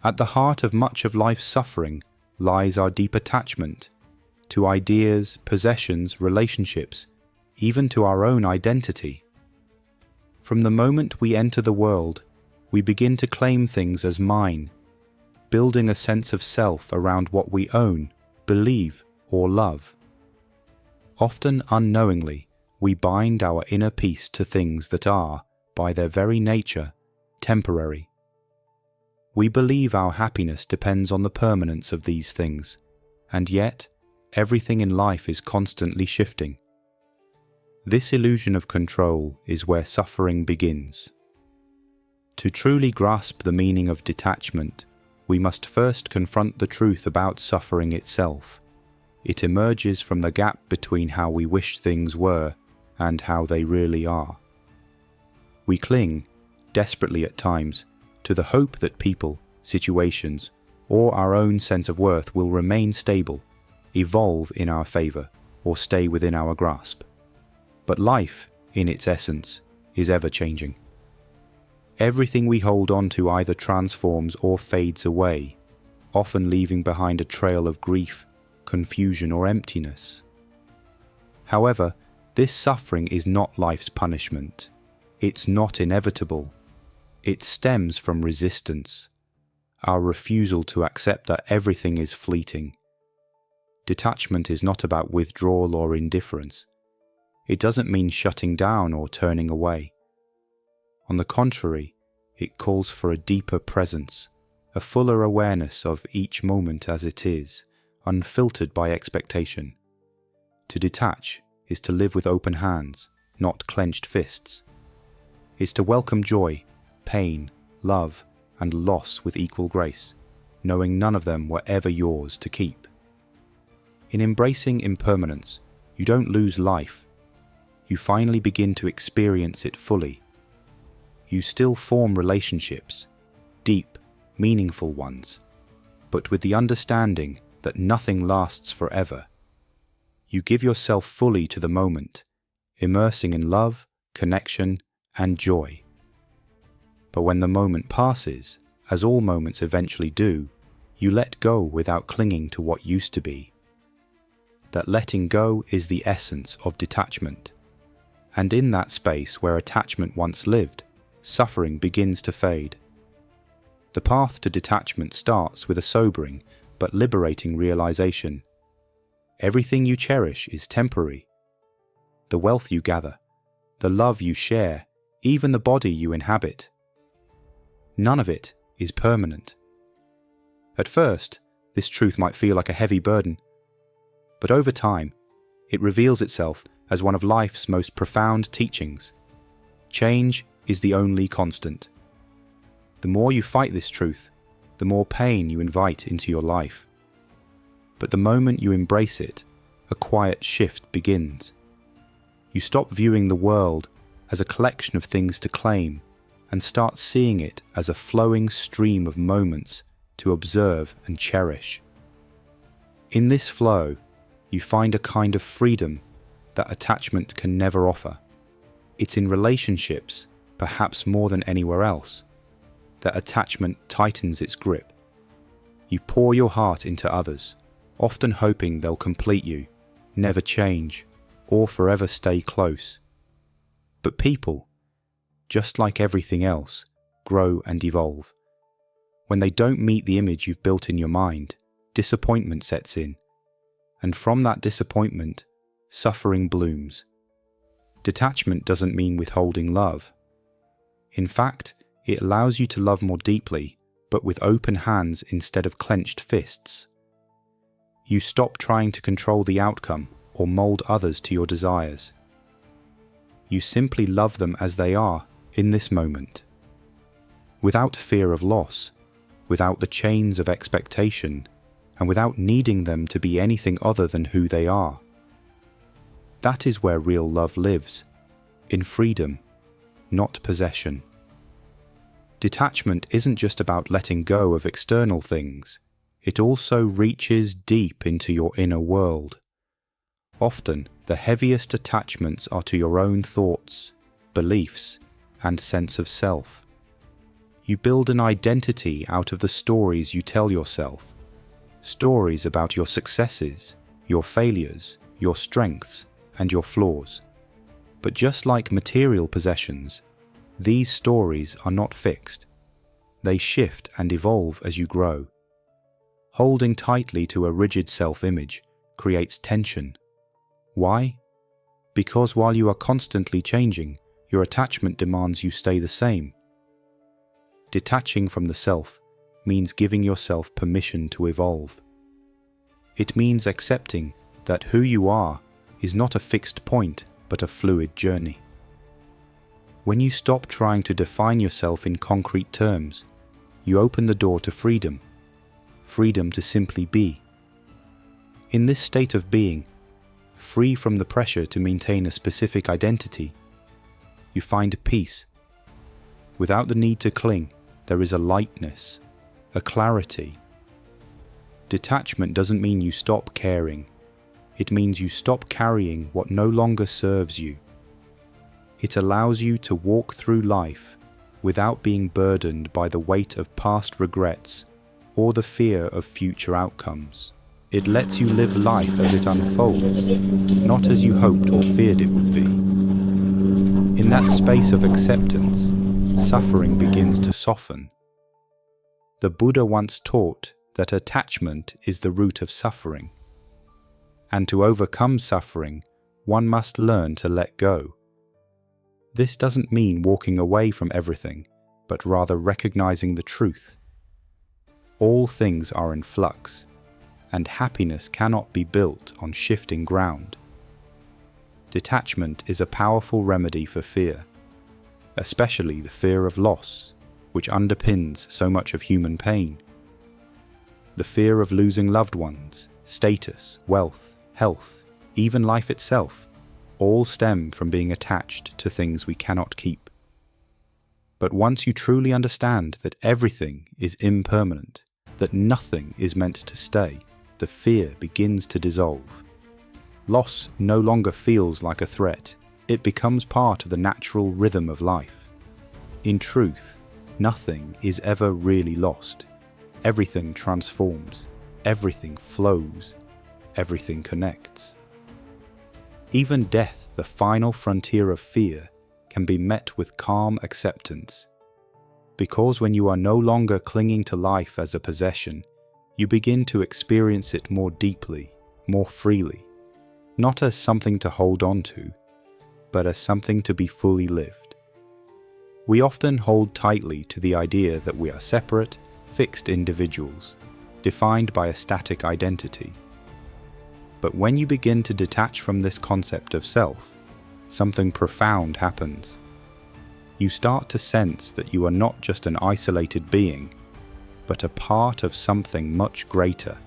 At the heart of much of life's suffering lies our deep attachment to ideas, possessions, relationships, even to our own identity. From the moment we enter the world, we begin to claim things as mine, building a sense of self around what we own, believe, or love. Often unknowingly, we bind our inner peace to things that are, by their very nature, temporary. We believe our happiness depends on the permanence of these things, and yet, everything in life is constantly shifting. This illusion of control is where suffering begins. To truly grasp the meaning of detachment, we must first confront the truth about suffering itself. It emerges from the gap between how we wish things were and how they really are. We cling, desperately at times, to the hope that people, situations, or our own sense of worth will remain stable, evolve in our favor, or stay within our grasp. But life, in its essence, is ever-changing. Everything we hold on to either transforms or fades away, often leaving behind a trail of grief, confusion, or emptiness. However, this suffering is not life's punishment. It's not inevitable. It stems from resistance, our refusal to accept that everything is fleeting. Detachment is not about withdrawal or indifference. It doesn't mean shutting down or turning away. On the contrary, it calls for a deeper presence, a fuller awareness of each moment as it is, unfiltered by expectation. To detach is to live with open hands, not clenched fists. Is to welcome joy, pain, love, and loss with equal grace, knowing none of them were ever yours to keep. In embracing impermanence, you don't lose life. You finally begin to experience it fully. You still form relationships, deep, meaningful ones, but with the understanding that nothing lasts forever. You give yourself fully to the moment, immersing in love, connection, and joy. But when the moment passes, as all moments eventually do, you let go without clinging to what used to be. That letting go is the essence of detachment. And in that space where attachment once lived, suffering begins to fade. The path to detachment starts with a sobering but liberating realization. Everything you cherish is temporary. The wealth you gather, the love you share, even the body you inhabit. None of it is permanent. At first, this truth might feel like a heavy burden, but over time, it reveals itself as one of life's most profound teachings. Change is the only constant. The more you fight this truth, the more pain you invite into your life. But the moment you embrace it, a quiet shift begins. You stop viewing the world as a collection of things to claim and start seeing it as a flowing stream of moments to observe and cherish. In this flow, you find a kind of freedom that attachment can never offer. It's in relationships, perhaps more than anywhere else, that attachment tightens its grip. You pour your heart into others, often hoping they'll complete you, never change, or forever stay close. But people, just like everything else, grow and evolve. When they don't meet the image you've built in your mind, disappointment sets in, and from that disappointment, suffering blooms. Detachment doesn't mean withholding love. In fact, it allows you to love more deeply, but with open hands instead of clenched fists. You stop trying to control the outcome or mold others to your desires. You simply love them as they are in this moment, without fear of loss, without the chains of expectation, and without needing them to be anything other than who they are. That is where real love lives, in freedom, not possession. Detachment isn't just about letting go of external things, it also reaches deep into your inner world. Often, the heaviest attachments are to your own thoughts, beliefs, and sense of self. You build an identity out of the stories you tell yourself. Stories about your successes, your failures, your strengths, and your flaws. But just like material possessions, these stories are not fixed. They shift and evolve as you grow. Holding tightly to a rigid self-image creates tension. Why? Because while you are constantly changing, your attachment demands you stay the same. Detaching from the self means giving yourself permission to evolve. It means accepting that who you are is not a fixed point but a fluid journey. When you stop trying to define yourself in concrete terms, you open the door to freedom. Freedom to simply be. In this state of being, free from the pressure to maintain a specific identity, you find peace. Without the need to cling, there is a lightness, a clarity. Detachment doesn't mean you stop caring. It means you stop carrying what no longer serves you. It allows you to walk through life without being burdened by the weight of past regrets or the fear of future outcomes. It lets you live life as it unfolds, not as you hoped or feared it would be. In that space of acceptance, suffering begins to soften. The Buddha once taught that attachment is the root of suffering. And to overcome suffering, one must learn to let go. This doesn't mean walking away from everything, but rather recognizing the truth. All things are in flux, and happiness cannot be built on shifting ground. Detachment is a powerful remedy for fear, especially the fear of loss, which underpins so much of human pain. The fear of losing loved ones, status, wealth, health, even life itself, all stem from being attached to things we cannot keep. But once you truly understand that everything is impermanent, that nothing is meant to stay, the fear begins to dissolve. Loss no longer feels like a threat. It becomes part of the natural rhythm of life. In truth, nothing is ever really lost. Everything transforms, everything flows, everything connects. Even death, the final frontier of fear, can be met with calm acceptance. Because when you are no longer clinging to life as a possession, you begin to experience it more deeply, more freely, not as something to hold on to, but as something to be fully lived. We often hold tightly to the idea that we are separate, fixed individuals, defined by a static identity. But when you begin to detach from this concept of self, something profound happens. You start to sense that you are not just an isolated being, but a part of something much greater,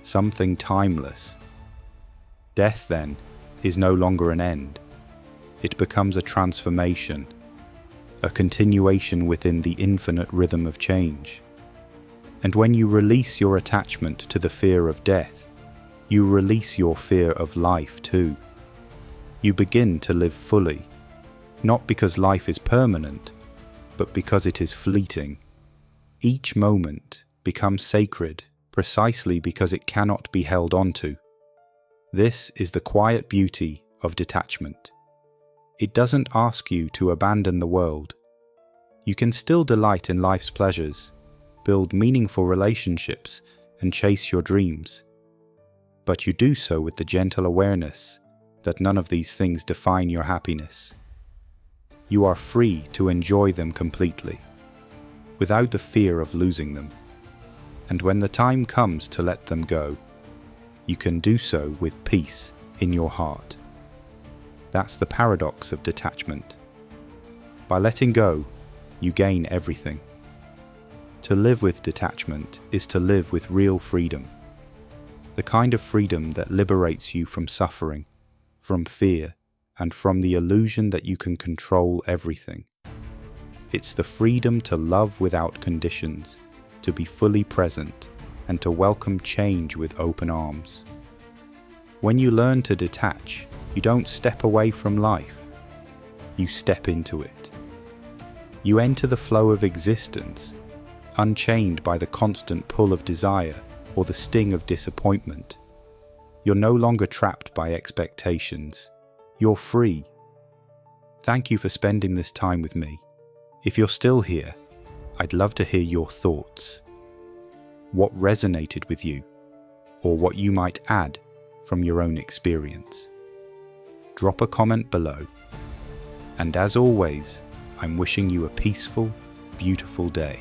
something timeless. Death, then, is no longer an end. It becomes a transformation, a continuation within the infinite rhythm of change. And when you release your attachment to the fear of death, you release your fear of life too. You begin to live fully, not because life is permanent, but because it is fleeting. Each moment becomes sacred precisely because it cannot be held onto. This is the quiet beauty of detachment. It doesn't ask you to abandon the world. You can still delight in life's pleasures, build meaningful relationships, and chase your dreams. But you do so with the gentle awareness that none of these things define your happiness. You are free to enjoy them completely, without the fear of losing them. And when the time comes to let them go, you can do so with peace in your heart. That's the paradox of detachment. By letting go, you gain everything. To live with detachment is to live with real freedom. The kind of freedom that liberates you from suffering, from fear, and from the illusion that you can control everything. It's the freedom to love without conditions, to be fully present, and to welcome change with open arms. When you learn to detach, you don't step away from life. You step into it. You enter the flow of existence, unchained by the constant pull of desire or the sting of disappointment. You're no longer trapped by expectations. You're free. Thank you for spending this time with me. If you're still here, I'd love to hear your thoughts. What resonated with you, or what you might add from your own experience. Drop a comment below. And as always, I'm wishing you a peaceful, beautiful day.